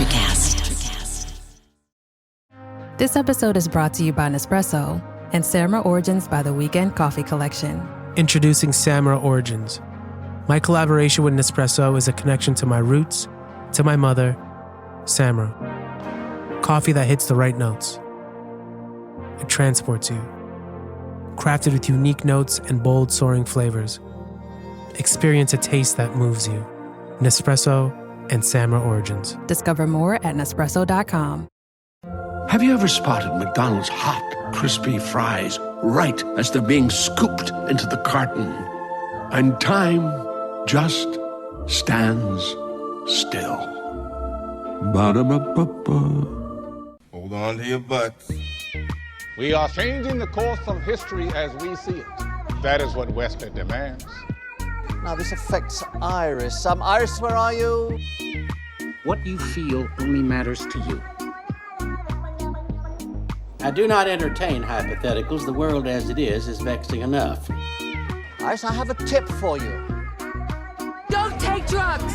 Electrocast. This episode is brought to you by Nespresso and Samra Origins by the Weekend Coffee Collection. Introducing Samra Origins. My collaboration with Nespresso is a connection to my roots, to my mother, Samra. Coffee that hits the right notes. It transports you. Crafted with unique notes and bold, soaring flavors. Experience a taste that moves you. Nespresso and Samra Origins. Discover more at Nespresso.com. Have you ever spotted McDonald's hot, crispy fries right as they're being scooped into the carton? And time just stands still. Ba-da-ba-ba-ba. Hold on to your butts. We are changing the course of history as we see it. That is what Wesley demands. Now, this affects Iris. Iris, where are you? What you feel only matters to you. I do not entertain hypotheticals. The world as it is vexing enough. Iris, I have a tip for you. Don't take drugs!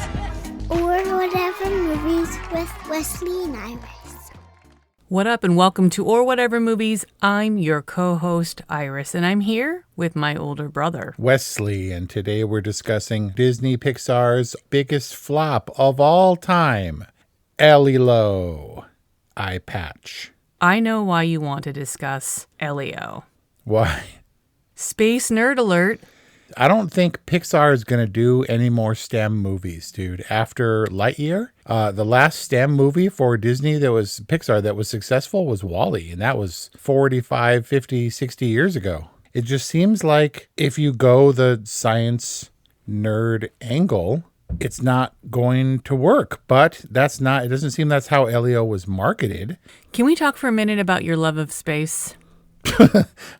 Or Whatever Movies with Wesley and Iris. What up, and welcome to Or Whatever Movies. I'm your co-host, Iris, and I'm here with my older brother, Wesley, and today we're discussing Disney Pixar's biggest flop of all time, ELIO, Eye Patch. I know why you want to discuss ELIO. Why? Space nerd alert. I don't think Pixar is going to do any more STEM movies, dude. After Lightyear, the last STEM movie for Disney that was Pixar that was successful was WALL-E, and that was 45, 50, 60 years ago. It just seems like if you go the science nerd angle, it's not going to work. But it doesn't seem that's how ELIO was marketed. Can we talk for a minute about your love of space?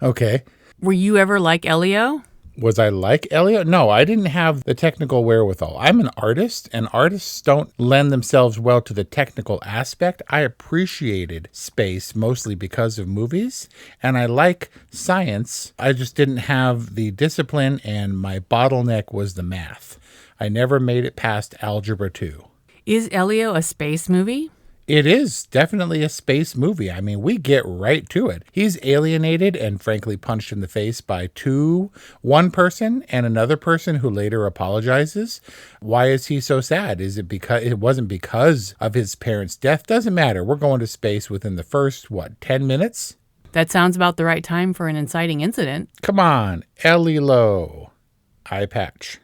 Okay. Were you ever like ELIO? Was I like ELIO? No, I didn't have the technical wherewithal. I'm an artist, and artists don't lend themselves well to the technical aspect. I appreciated space mostly because of movies, and I like science. I just didn't have the discipline, and my bottleneck was the math. I never made it past Algebra 2. Is ELIO a space movie? It is definitely a space movie. I mean, we get right to it. He's alienated and frankly punched in the face by one person and another person who later apologizes. Why is he so sad? Is it because it wasn't because of his parents' death? Doesn't matter. We're going to space within the first, 10 minutes? That sounds about the right time for an inciting incident. Come on, ELIO, Eye Patch.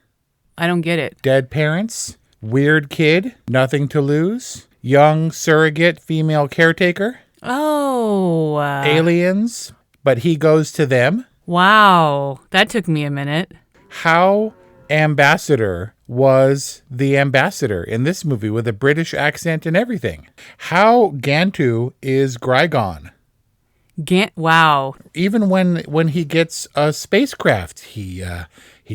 I don't get it. Dead parents, weird kid, nothing to lose. Young surrogate female caretaker. Oh. Aliens, but he goes to them. Wow. That took me a minute. How ambassador was the ambassador in this movie with a British accent and everything? How Gantu is Grygon? Wow. Even when he gets a spacecraft, he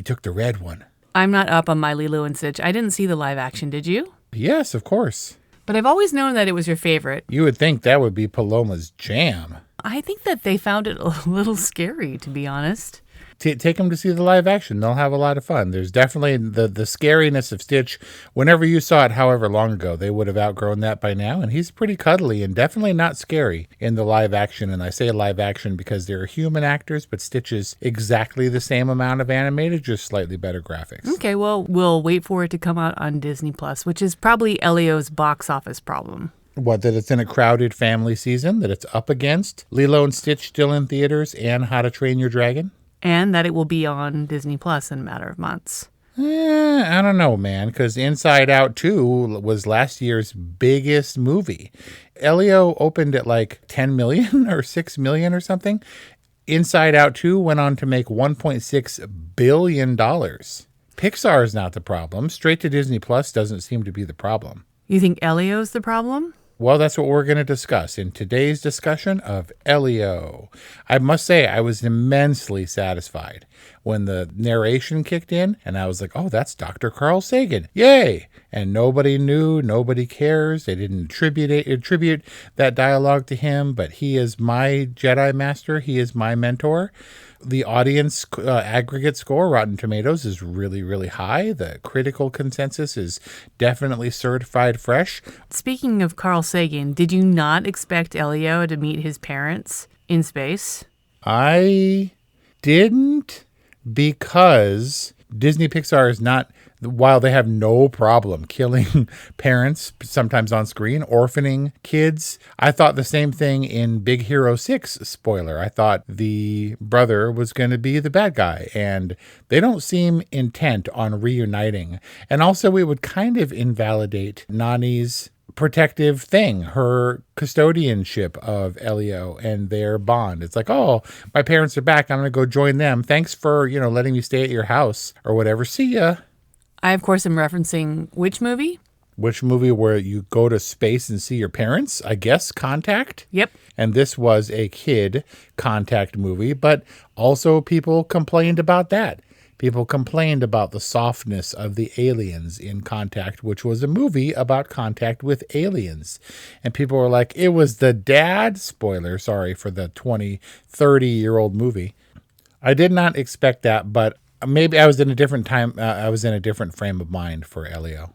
took the red one. I'm not up on my Lilo and Stitch. I didn't see the live action, did you? Yes, of course. But I've always known that it was your favorite. You would think that would be Paloma's jam. I think that they found it a little scary, to be honest. Take them to see the live action. They'll have a lot of fun. There's definitely the scariness of Stitch. Whenever you saw it, however long ago, they would have outgrown that by now. And he's pretty cuddly and definitely not scary in the live action. And I say live action because they're human actors, but Stitch is exactly the same amount of animated, just slightly better graphics. Okay, well, we'll wait for it to come out on Disney Plus, which is probably ELIO's box office problem. What, that it's in a crowded family season, that it's up against Lilo and Stitch still in theaters and How to Train Your Dragon? And that it will be on Disney Plus in a matter of months. I don't know, man, because Inside Out 2 was last year's biggest movie. ELIO opened at like 10 million or 6 million or something. Inside Out 2 went on to make $1.6 billion. Pixar is not the problem. Straight to Disney Plus doesn't seem to be the problem. You think ELIO's the problem? Well, that's what we're going to discuss in today's discussion of ELIO. I must say, I was immensely satisfied when the narration kicked in, and I was like, oh, that's Dr. Carl Sagan. Yay! And nobody knew, nobody cares. They didn't attribute that dialogue to him, but he is my Jedi Master. He is my mentor. The audience aggregate score, Rotten Tomatoes, is really, really high. The critical consensus is definitely certified fresh. Speaking of Carl Sagan, did you not expect ELIO to meet his parents in space? I didn't, because Disney Pixar is not, while they have no problem killing parents, sometimes on screen, orphaning kids. I thought the same thing in Big Hero 6, spoiler. I thought the brother was going to be the bad guy, and they don't seem intent on reuniting. And also, it would kind of invalidate Nani's protective thing, her custodianship of ELIO and their bond. It's like, oh, my parents are back. I'm going to go join them. Thanks for, letting me stay at your house or whatever. See ya. I, of course, am referencing which movie? Which movie where you go to space and see your parents? I guess Contact? Yep. And this was a kid Contact movie, but also people complained about that. People complained about the softness of the aliens in Contact, which was a movie about contact with aliens. And people were like, it was the dad. Spoiler, sorry for the 20, 30-year-old movie. I did not expect that, but maybe I was in a different time. I was in a different frame of mind for ELIO.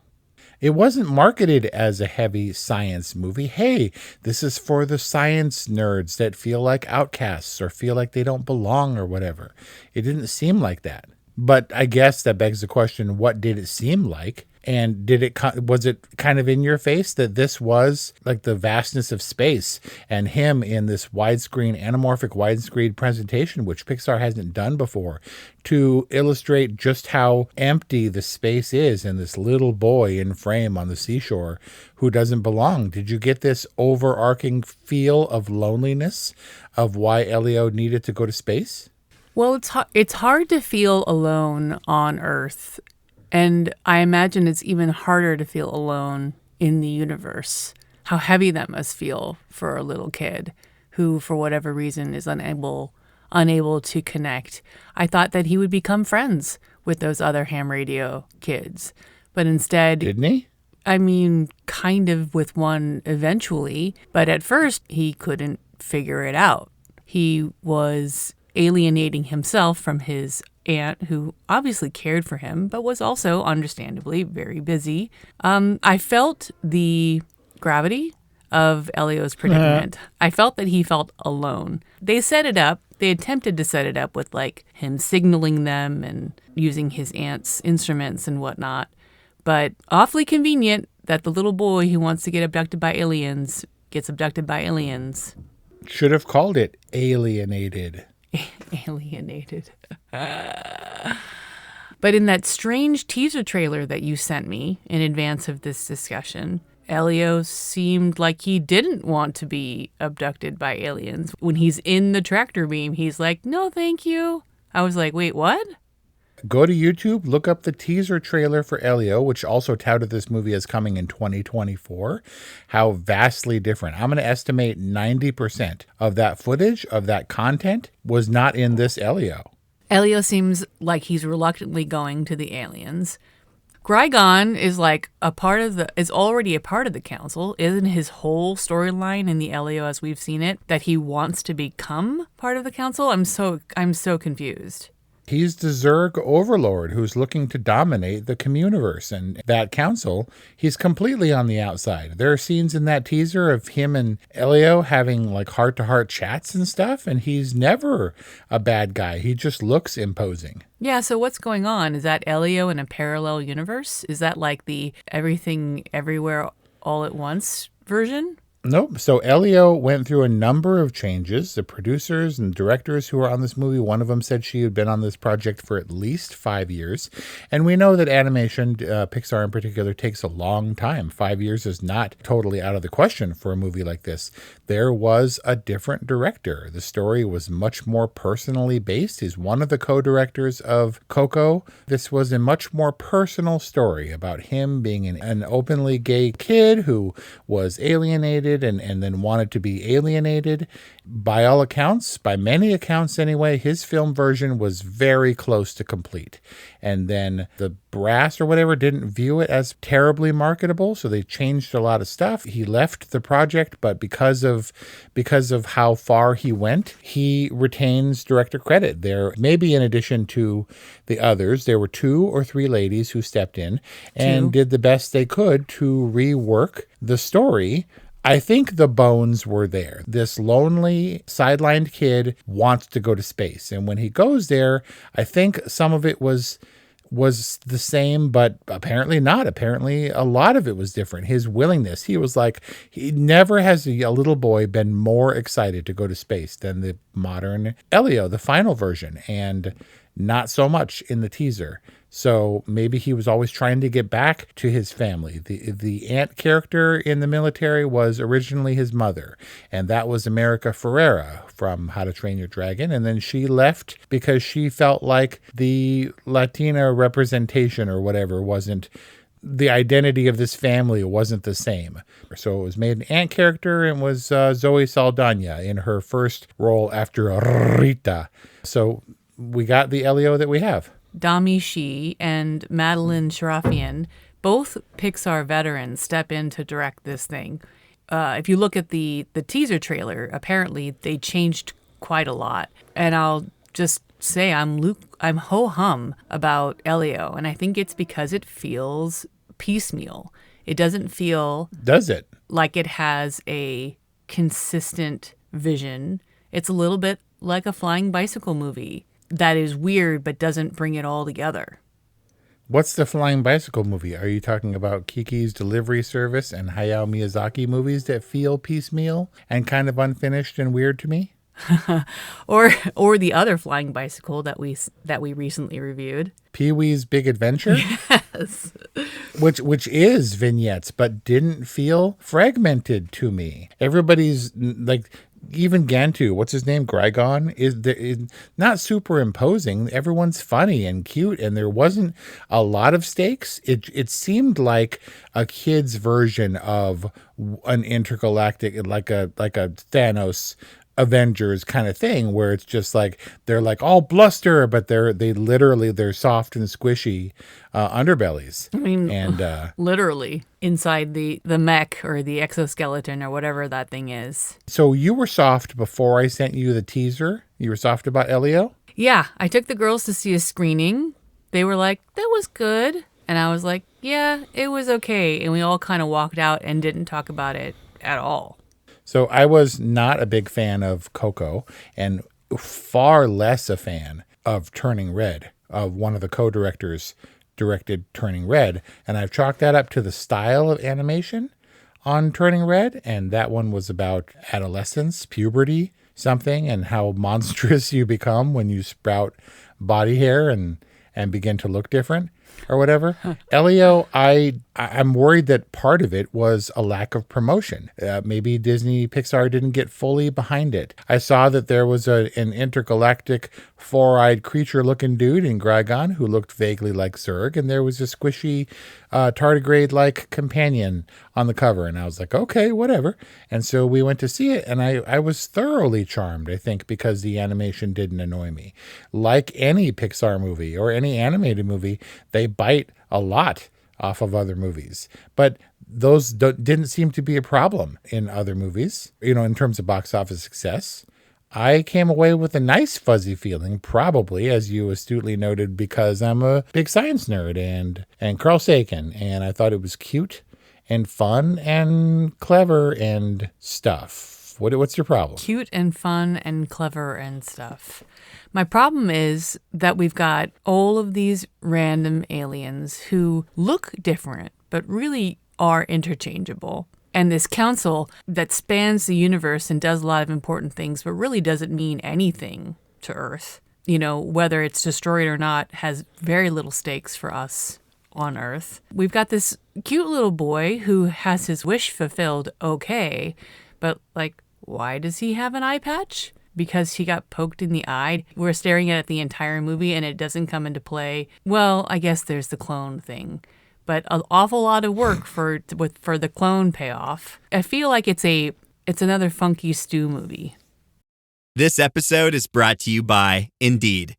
It wasn't marketed as a heavy science movie. Hey, this is for the science nerds that feel like outcasts or feel like they don't belong or whatever. It didn't seem like that. But I guess that begs the question, what did it seem like? And was it kind of in your face that this was like the vastness of space and him in this anamorphic widescreen presentation, which Pixar hasn't done before, to illustrate just how empty the space is and this little boy in frame on the seashore who doesn't belong? Did you get this overarching feel of loneliness of why ELIO needed to go to space? Well, it's hard to feel alone on Earth. And I imagine it's even harder to feel alone in the universe. How heavy that must feel for a little kid who, for whatever reason, is unable to connect. I thought that he would become friends with those other ham radio kids. But instead... Didn't he? I mean, kind of with one eventually. But at first, he couldn't figure it out. He was alienating himself from his aunt, who obviously cared for him, but was also understandably very busy. I felt the gravity of ELIO's predicament. I felt that he felt alone. They set it up. They attempted to set it up with like him signaling them and using his aunt's instruments and whatnot. But awfully convenient that the little boy who wants to get abducted by aliens gets abducted by aliens. Should have called it Alienated. Alienated. But in that strange teaser trailer that you sent me in advance of this discussion, ELIO seemed like he didn't want to be abducted by aliens. When he's in the tractor beam, he's like, no, thank you. I was like, wait, what? Go to YouTube, look up the teaser trailer for ELIO, which also touted this movie as coming in 2024. How vastly different. I'm going to estimate 90% of that footage, of that content, was not in this ELIO. ELIO seems like he's reluctantly going to the aliens. Qui-Gon is like is already a part of the council. Isn't his whole storyline in the ELIO as we've seen it that he wants to become part of the council? I'm so confused. He's the Zerg overlord who's looking to dominate the Communiverse, and that council, he's completely on the outside. There are scenes in that teaser of him and ELIO having like heart-to-heart chats and stuff, and he's never a bad guy. He just looks imposing. Yeah, so what's going on? Is that ELIO in a parallel universe? Is that like the everything everywhere all at once version? Nope. So ELIO went through a number of changes. The producers and directors who were on this movie, one of them said she had been on this project for at least 5 years. And we know that animation, Pixar in particular, takes a long time. 5 years is not totally out of the question for a movie like this. There was a different director. The story was much more personally based. He's one of the co-directors of Coco. This was a much more personal story about him being an openly gay kid who was alienated alienated and then wanted to be alienated. By all accounts, by many accounts anyway, his film version was very close to complete. And then the brass or whatever didn't view it as terribly marketable, so they changed a lot of stuff. He left the project, but because of how far he went, he retains director credit. There, maybe in addition to the others, there were 2 or 3 ladies who stepped in and did the best they could to rework the story. I think the bones were there. This lonely, sidelined kid wants to go to space. And when he goes there, I think some of it was the same, but apparently not. Apparently a lot of it was different. His willingness. He was like, he never has a little boy been more excited to go to space than the modern ELIO, the final version, and not so much in the teaser. So maybe he was always trying to get back to his family. The aunt character in the military was originally his mother, and that was America Ferrera from How to Train Your Dragon. And then she left because she felt like the Latina representation or whatever wasn't, the identity of this family wasn't the same. So it was made an aunt character, and was Zoe Saldana in her first role after Rita. So we got the ELIO that we have. Dami Shi and Madeline Sharafian, both Pixar veterans, step in to direct this thing. If you look at the teaser trailer, apparently they changed quite a lot. And I'll just say I'm ho-hum about ELIO, and I think it's because it feels piecemeal. It doesn't feel... Does it? Like it has a consistent vision. It's a little bit like a flying bicycle movie that is weird but doesn't bring it all together. What's the flying bicycle movie? Are you talking about Kiki's Delivery Service and Hayao Miyazaki movies that feel piecemeal and kind of unfinished and weird to me? or the other flying bicycle that we recently reviewed, Pee-wee's Big Adventure. Yes, which is vignettes but didn't feel fragmented to me. Everybody's like, even Gantu, what's his name, Grygon, is not superimposing. Everyone's funny and cute, and there wasn't a lot of stakes. It seemed like a kid's version of an intergalactic, like a Thanos Avengers kind of thing, where it's just like they're like all bluster, but they're soft and squishy underbellies. I mean, and literally inside the mech or the exoskeleton or whatever that thing is. So you were soft before I sent you the teaser. You were soft about ELIO? Yeah, I took the girls to see a screening. They were like, "That was good," and I was like, "Yeah, it was okay," and we all kind of walked out and didn't talk about it at all. So I was not a big fan of Coco, and far less a fan of Turning Red. One of the co-directors directed Turning Red, and I've chalked that up to the style of animation on Turning Red, and that one was about adolescence, puberty, something, and how monstrous you become when you sprout body hair and begin to look different or whatever. ELIO, I'm worried that part of it was a lack of promotion. Maybe Disney Pixar didn't get fully behind it. I saw that there was an intergalactic four-eyed creature-looking dude in Grygon who looked vaguely like Zurg, and there was a squishy tardigrade-like companion on the cover, and I was like, okay, whatever. And so we went to see it, and I was thoroughly charmed, I think, because the animation didn't annoy me. Like any Pixar movie or any animated movie, they bite a lot off of other movies, but those didn't seem to be a problem in other movies, in terms of box office success. I came away with a nice fuzzy feeling, probably, as you astutely noted, because I'm a big science nerd and Carl Sagan, and I thought it was cute and fun and clever and stuff. What's your problem? Cute and fun and clever and stuff. My problem is that we've got all of these random aliens who look different, but really are interchangeable. And this council that spans the universe and does a lot of important things, but really doesn't mean anything to Earth. Whether it's destroyed or not has very little stakes for us on Earth. We've got this cute little boy who has his wish fulfilled, okay, but why does he have an eye patch? Because he got poked in the eye. We're staring at it the entire movie and it doesn't come into play. Well, I guess there's the clone thing. but an awful lot of work for the clone payoff. I feel like it's another Funky Stew movie. This episode is brought to you by Indeed.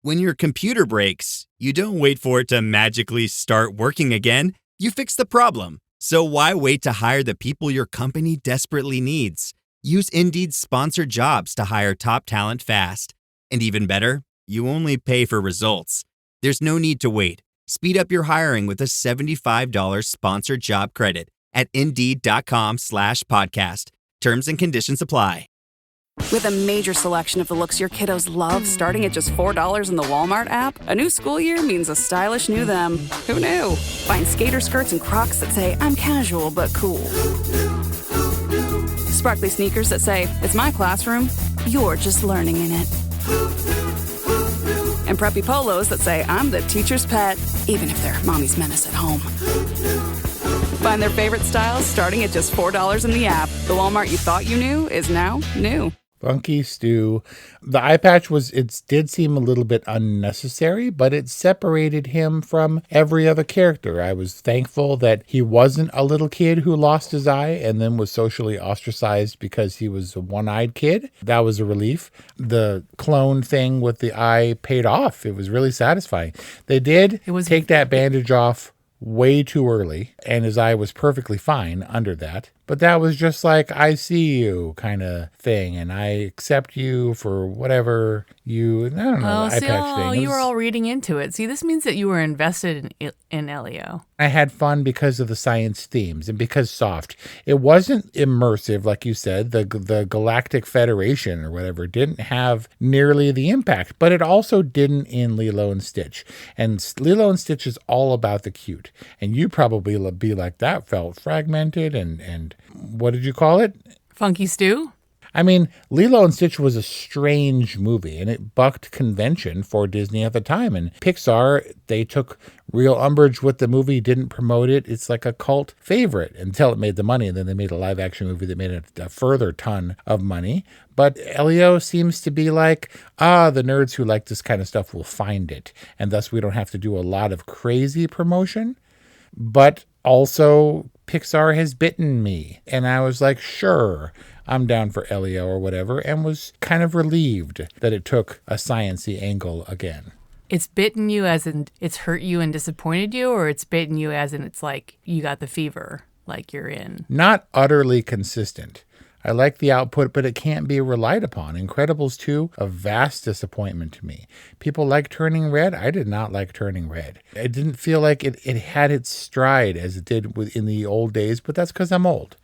When your computer breaks, you don't wait for it to magically start working again. You fix the problem. So why wait to hire the people your company desperately needs? Use Indeed's sponsored jobs to hire top talent fast. And even better, you only pay for results. There's no need to wait. Speed up your hiring with a $75 sponsored job credit at Indeed.com/podcast. Terms and conditions apply. With a major selection of the looks your kiddos love starting at just $4 in the Walmart app, a new school year means a stylish new them. Who knew? Find skater skirts and Crocs that say, I'm casual but cool. Sparkly sneakers that say, it's my classroom, you're just learning in it. And preppy polos that say, I'm the teacher's pet, even if they're mommy's menace at home. Find their favorite styles starting at just $4 in the app. The Walmart you thought you knew is now new. Funky Stew. The eye patch did seem a little bit unnecessary, but it separated him from every other character. I was thankful that he wasn't a little kid who lost his eye and then was socially ostracized because he was a one-eyed kid. That was a relief. The clone thing with the eye paid off. It was really satisfying. They did take that bandage off way too early, and his eye was perfectly fine under that. But that was just like, I see you kind of thing, and I accept you for whatever you, I don't know, the eye patch thing. You were all reading into it. See, this means that you were invested in ELIO. I had fun because of the science themes and because soft. It wasn't immersive, like you said. The Galactic Federation or whatever didn't have nearly the impact, but it also didn't in Lilo and Stitch. And Lilo and Stitch is all about the cute. And you probably be like, that felt fragmented and what did you call it? Funky Stew? I mean, Lilo and Stitch was a strange movie, and it bucked convention for Disney at the time. And Pixar, they took real umbrage with the movie, didn't promote it. It's like a cult favorite until it made the money, and then they made a live-action movie that made a further ton of money. But ELIO seems to be like, the nerds who like this kind of stuff will find it, and thus we don't have to do a lot of crazy promotion. But also, Pixar has bitten me, and I was like, sure, I'm down for ELIO or whatever, and was kind of relieved that it took a science-y angle again. It's bitten you as in it's hurt you and disappointed you, or it's bitten you as in it's like you got the fever, like you're in? Not utterly consistent. I like the output, but it can't be relied upon. Incredibles 2, a vast disappointment to me. People like Turning Red. I did not like Turning Red. It didn't feel like it had its stride as it did in the old days, but that's because I'm old.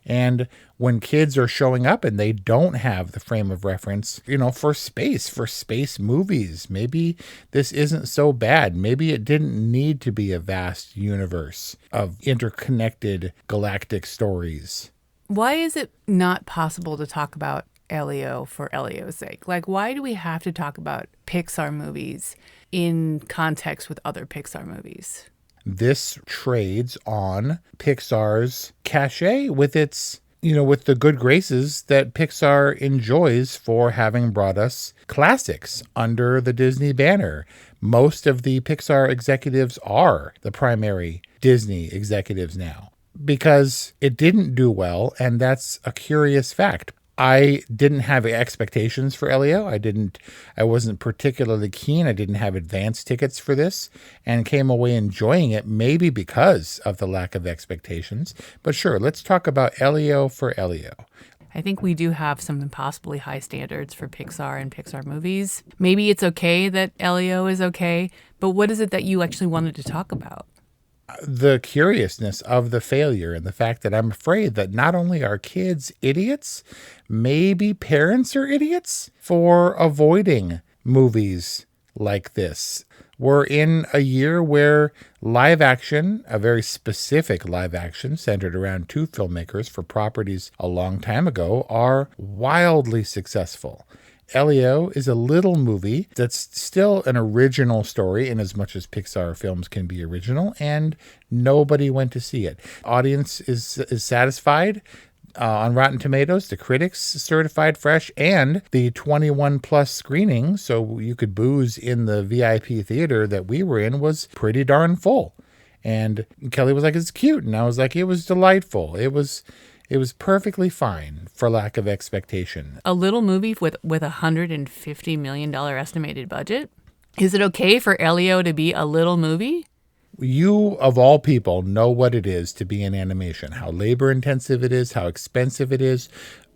And when kids are showing up and they don't have the frame of reference, for space movies, maybe this isn't so bad. Maybe it didn't need to be a vast universe of interconnected galactic stories. Why is it not possible to talk about ELIO for ELIO's sake? Like, why do we have to talk about Pixar movies in context with other Pixar movies? This trades on Pixar's cachet with its, with the good graces that Pixar enjoys for having brought us classics under the Disney banner. Most of the Pixar executives are the primary Disney executives now, because it didn't do well, and that's a curious fact. I didn't have expectations for ELIO. I wasn't particularly keen. I didn't have advance tickets for this and came away enjoying it, maybe because of the lack of expectations. But sure, let's talk about ELIO for ELIO. I think we do have some impossibly high standards for Pixar and Pixar movies. Maybe it's okay that ELIO is okay, but what is it that you actually wanted to talk about? The curiousness of the failure and the fact that I'm afraid that not only are kids idiots, maybe parents are idiots for avoiding movies like this. We're in a year where live action, a very specific live action centered around two filmmakers for properties a long time ago, are wildly successful. ELIO is a little movie that's still an original story in as much as Pixar films can be original, and nobody went to see it. Audience is satisfied. On Rotten Tomatoes, the critics certified fresh, and the 21 plus screening, so you could booze in the VIP theater that we were in, was pretty darn full. And Kelly was like, it's cute. And I was like, it was delightful. It was perfectly fine for lack of expectation. A little movie with $150 million estimated budget? Is it okay for ELIO to be a little movie? You, of all people, know what it is to be in animation, how labor intensive it is, how expensive it is.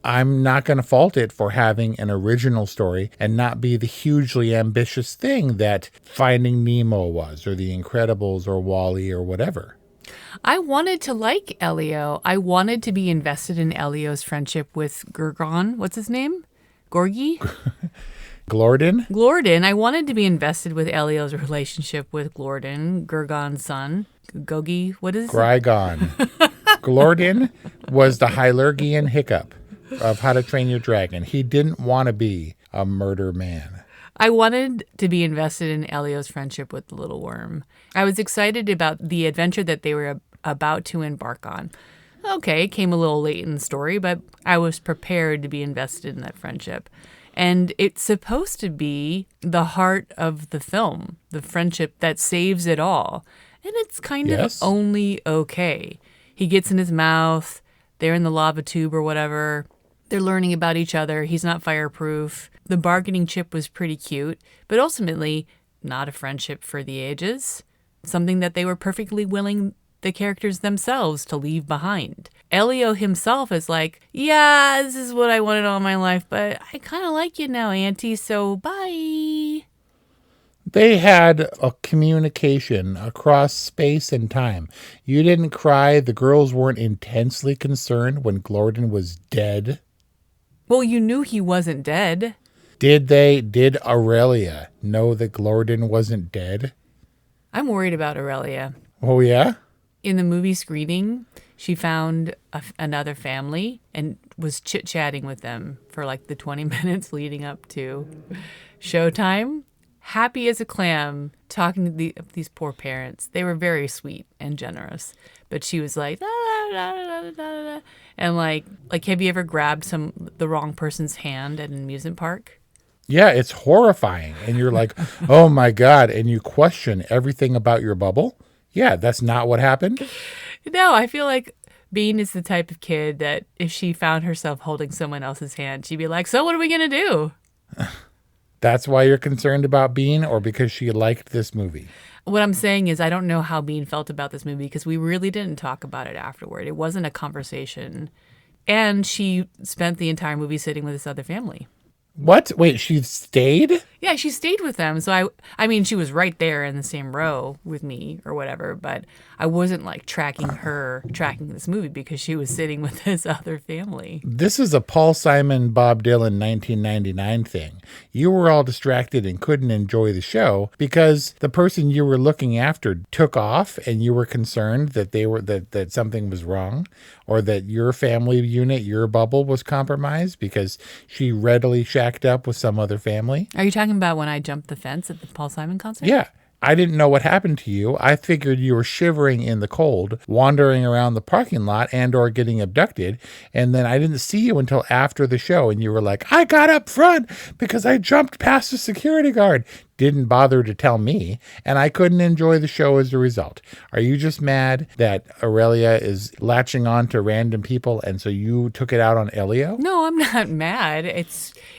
I'm not going to fault it for having an original story and not be the hugely ambitious thing that Finding Nemo was, or The Incredibles, or WALL-E, or whatever. I wanted to like ELIO. I wanted to be invested in ELIO's friendship with Gurgon. What's his name? Gorgie? Glorden. I wanted to be invested with ELIO's relationship with Glorden, Gurgon's son. Gogi, what is it? Grygon. Glorden was the Hylergian Hiccup of How to Train Your Dragon. He didn't want to be a murder man. I wanted to be invested in ELIO's friendship with the little worm. I was excited about the adventure that they were about to embark on. Okay, it came a little late in the story, but I was prepared to be invested in that friendship. And it's supposed to be the heart of the film, the friendship that saves it all. And it's kind of only okay. He gets in his mouth, they're in the lava tube or whatever. They're learning about each other. He's not fireproof. The bargaining chip was pretty cute, but ultimately not a friendship for the ages. Something that they were perfectly willing, the characters themselves, to leave behind. ELIO himself is like, yeah, this is what I wanted all my life, but I kind of like you now, Auntie, so bye. They had a communication across space and time. You didn't cry. The girls weren't intensely concerned when Glorden was dead. Well, you knew he wasn't dead. Did Aurelia know that Glorden wasn't dead? I'm worried about Aurelia. Oh, yeah? In the movie screening, she found another family and was chit-chatting with them for like the 20 minutes leading up to showtime. Happy as a clam, talking to these poor parents. They were very sweet and generous. But she was like, da, da, da, da, da, da. And like, have you ever grabbed the wrong person's hand at an amusement park? Yeah, it's horrifying. And you're like, oh my God. And you question everything about your bubble. Yeah, that's not what happened. No, I feel like Bean is the type of kid that if she found herself holding someone else's hand, she'd be like, so what are we going to do? That's why you're concerned about Bean, or because she liked this movie? What I'm saying is I don't know how Bean felt about this movie because we really didn't talk about it afterward. It wasn't a conversation. And she spent the entire movie sitting with this other family. What? Wait, she stayed? Yeah, she stayed with them. So I mean, she was right there in the same row with me or whatever, but I wasn't like tracking this movie because she was sitting with this other family. This is a Paul Simon, Bob Dylan 1999 thing. You were all distracted and couldn't enjoy the show because the person you were looking after took off and you were concerned that that something was wrong, or that your family unit, your bubble, was compromised because she readily shacked up with some other family. Are you talking about when I jumped the fence at the Paul Simon concert? Yeah. I didn't know what happened to you. I figured you were shivering in the cold, wandering around the parking lot and or getting abducted. And then I didn't see you until after the show. And you were like, I got up front because I jumped past the security guard. Didn't bother to tell me. And I couldn't enjoy the show as a result. Are you just mad that Aurelia is latching on to random people and so you took it out on ELIO? No, I'm not mad.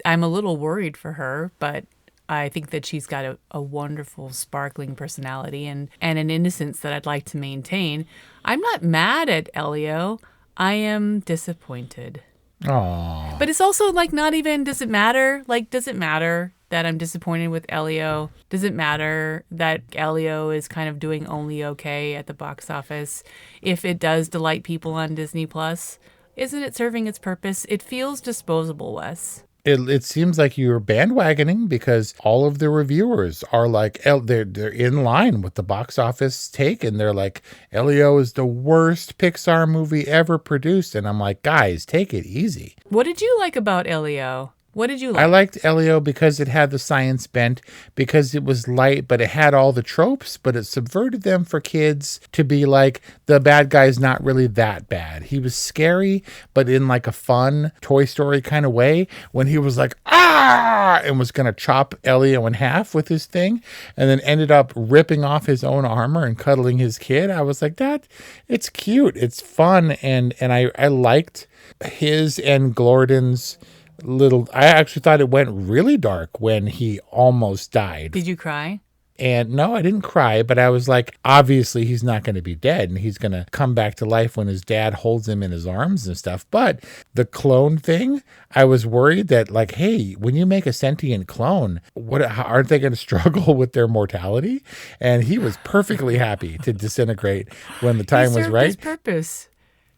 I'm a little worried for her, but I think that she's got a wonderful, sparkling personality and an innocence that I'd like to maintain. I'm not mad at ELIO. I am disappointed. Aww. But it's also like not even, does it matter? Like, does it matter that I'm disappointed with ELIO? Does it matter that ELIO is kind of doing only okay at the box office? If it does delight people on Disney Plus, isn't it serving its purpose? It feels disposable, Wes. It seems like you're bandwagoning because all of the reviewers are like, they're in line with the box office take, and they're like, ELIO is the worst Pixar movie ever produced. And I'm like, guys, take it easy. What did you like about ELIO? What did you like? I liked ELIO because it had the science bent, because it was light, but it had all the tropes, but it subverted them for kids to be like, the bad guy's not really that bad. He was scary, but in like a fun Toy Story kind of way, when he was like, ah, and was going to chop ELIO in half with his thing, and then ended up ripping off his own armor and cuddling his kid. I was like, that, it's cute. It's fun. And I liked his and Glorden's I actually thought it went really dark when he almost died. Did you cry? And no, I didn't cry, but I was like, obviously he's not going to be dead and he's going to come back to life when his dad holds him in his arms and stuff. But the clone thing, I was worried that like, hey, when you make a sentient clone, aren't they going to struggle with their mortality? And he was perfectly happy to disintegrate when the time was right. His purpose.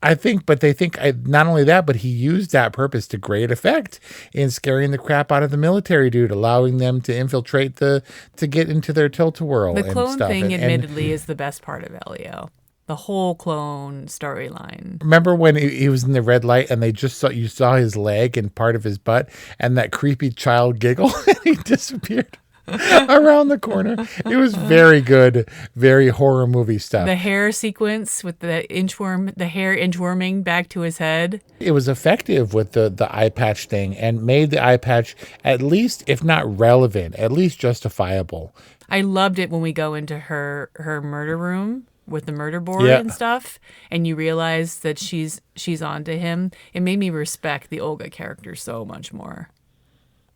I think, but they think not only that, but he used that purpose to great effect in scaring the crap out of the military dude, allowing them to infiltrate to get into their tilt-a-whirl and stuff. The clone thing, admittedly, is the best part of ELIO. The whole clone storyline. Remember when he was in the red light and you saw his leg and part of his butt and that creepy child giggle and he disappeared around the corner. It was very good, very horror movie stuff. The hair sequence with the hair inchworming back to his head. It was effective with the eye patch thing and made the eye patch at least, if not relevant, at least justifiable. I loved it when we go into her murder room with the murder board and stuff, and you realize that she's onto him. It made me respect the Olga character so much more.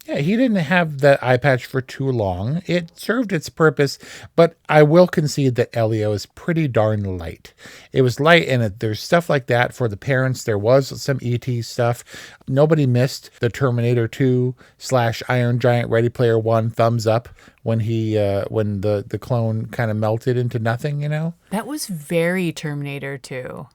Yeah, he didn't have that eye patch for too long. It served its purpose, but I will concede that ELIO is pretty darn light. It was light, and there's stuff like that for the parents. There was some E.T. stuff. Nobody missed the Terminator 2 / Iron Giant Ready Player One thumbs up when when the clone kind of melted into nothing, you know? That was very Terminator 2.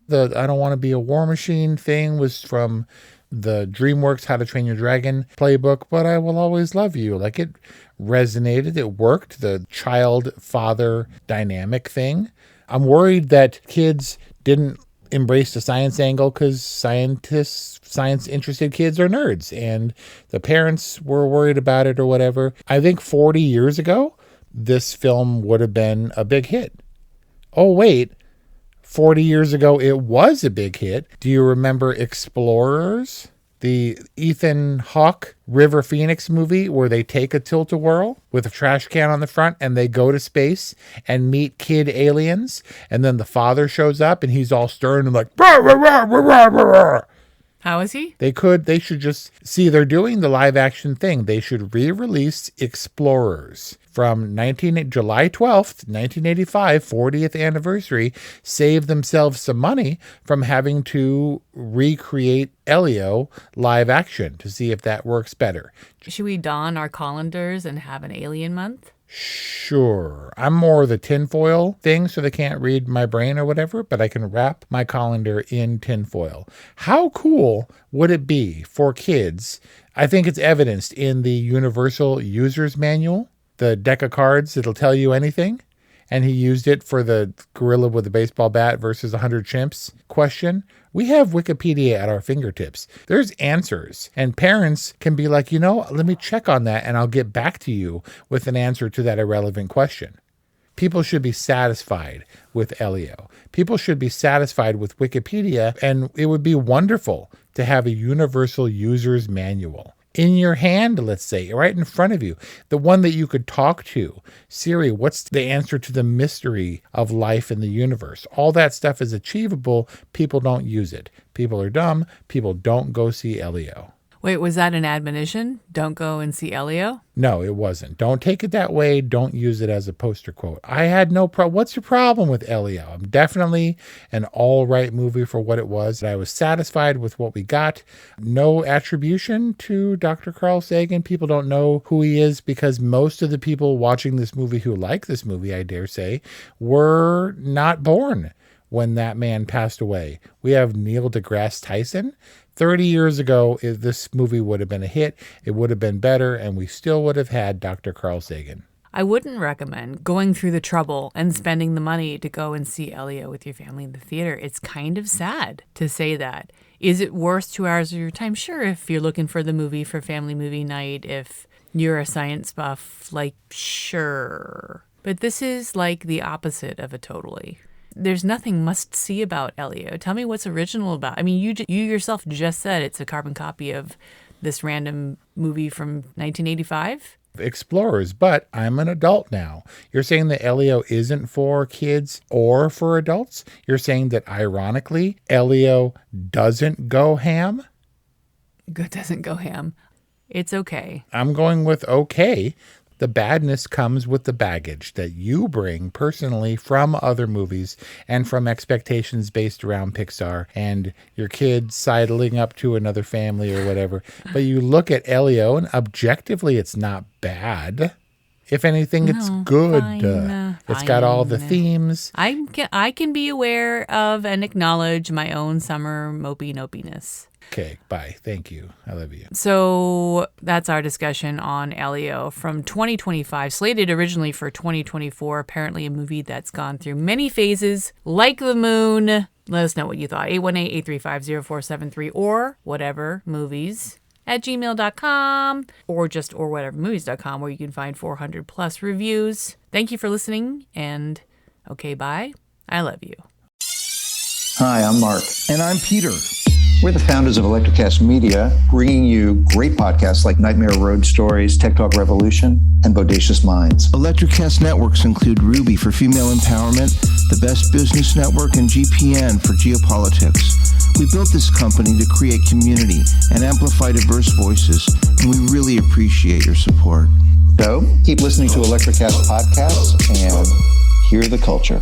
The I Don't Want to Be a War Machine thing was from the DreamWorks How to Train Your Dragon playbook, but I Will Always Love You. Like, it resonated, it worked, the child-father dynamic thing. I'm worried that kids didn't embrace the science angle because science-interested kids are nerds, and the parents were worried about it or whatever. I think 40 years ago, this film would have been a big hit. Oh, wait. 40 years ago, it was a big hit. Do you remember Explorers? The Ethan Hawke River Phoenix movie where they take a tilt-a-whirl with a trash can on the front and they go to space and meet kid aliens. And then the father shows up and he's all stern and like, rah, rah, rah, rah, rah, rah. How is he? They should just see they're doing the live action thing. They should re-release Explorers from July 12th, 1985, 40th anniversary, save themselves some money from having to recreate ELIO live action to see if that works better. Should we don our colanders and have an alien month? Sure. I'm more the tinfoil thing, so they can't read my brain or whatever, but I can wrap my colander in tinfoil. How cool would it be for kids? I think it's evidenced in the Universal User's Manual, the deck of cards that'll tell you anything. And he used it for the gorilla with a baseball bat versus 100 chimps question. We have Wikipedia at our fingertips. There's answers. And parents can be like, let me check on that and I'll get back to you with an answer to that irrelevant question. People should be satisfied with ELIO. People should be satisfied with Wikipedia, and it would be wonderful to have a universal user's manual in your hand, let's say, right in front of you, the one that you could talk to. Siri, what's the answer to the mystery of life in the universe? All that stuff is achievable. People don't use it. People are dumb. People don't go see ELIO. Wait, was that an admonition? Don't go and see ELIO? No, it wasn't. Don't take it that way. Don't use it as a poster quote. I had no problem. What's your problem with ELIO? I'm definitely an all right movie for what it was. I was satisfied with what we got. No attribution to Dr. Carl Sagan. People don't know who he is because most of the people watching this movie who like this movie, I dare say, were not born when that man passed away. We have Neil deGrasse Tyson. 30 years ago, this movie would have been a hit. It would have been better, and we still would have had Dr. Carl Sagan. I wouldn't recommend going through the trouble and spending the money to go and see ELIO with your family in the theater. It's kind of sad to say that. Is it worth 2 hours of your time? Sure, if you're looking for the movie for family movie night, if you're a science buff, like, sure. But this is like the opposite of a totally. There's nothing must-see about ELIO. Tell me what's original about. I mean, you yourself just said it's a carbon copy of this random movie from 1985. Explorers, but I'm an adult now. You're saying that ELIO isn't for kids or for adults? You're saying that, ironically, ELIO doesn't go ham? Good doesn't go ham. It's okay. I'm going with okay. The badness comes with the baggage that you bring personally from other movies and from expectations based around Pixar and your kids sidling up to another family or whatever. But you look at ELIO and objectively it's not bad. If anything, it's good. It's got all the themes. I can be aware of and acknowledge my own summer mopey-nopiness. Okay, bye. Thank you. I love you. So that's our discussion on ELIO from 2025, slated originally for 2024. Apparently a movie that's gone through many phases, like the moon. Let us know what you thought. 818-835-0473 or whatever movies at gmail.com or whatevermovies.com, where you can find 400 plus reviews. Thank you for listening, and okay, bye. I love you. Hi, I'm Mark. And I'm Peter. We're the founders of Electrocast Media, bringing you great podcasts like Nightmare Road Stories, Tech Talk Revolution, and Bodacious Minds. Electrocast networks include Ruby for female empowerment, the Best Business Network, and GPN for geopolitics. We built this company to create community and amplify diverse voices, and we really appreciate your support. So, keep listening to Electrocast podcasts and hear the culture.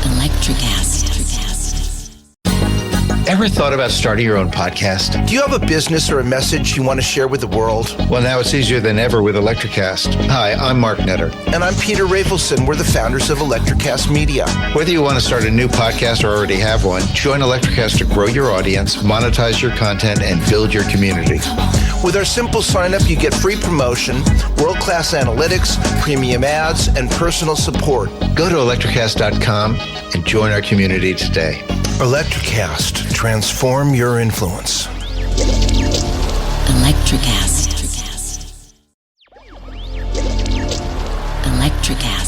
Electrocast. Ever thought about starting your own podcast? Do you have a business or a message you want to share with the world? Well, now it's easier than ever with Electrocast. Hi, I'm Mark Netter. And I'm Peter Rafelson. We're the founders of Electrocast Media. Whether you want to start a new podcast or already have one, join Electrocast to grow your audience, monetize your content, and build your community. With our simple sign-up, you get free promotion, world-class analytics, premium ads, and personal support. Go to electrocast.com and join our community today. Electrocast. Transform your influence. Electrocast. Electrocast.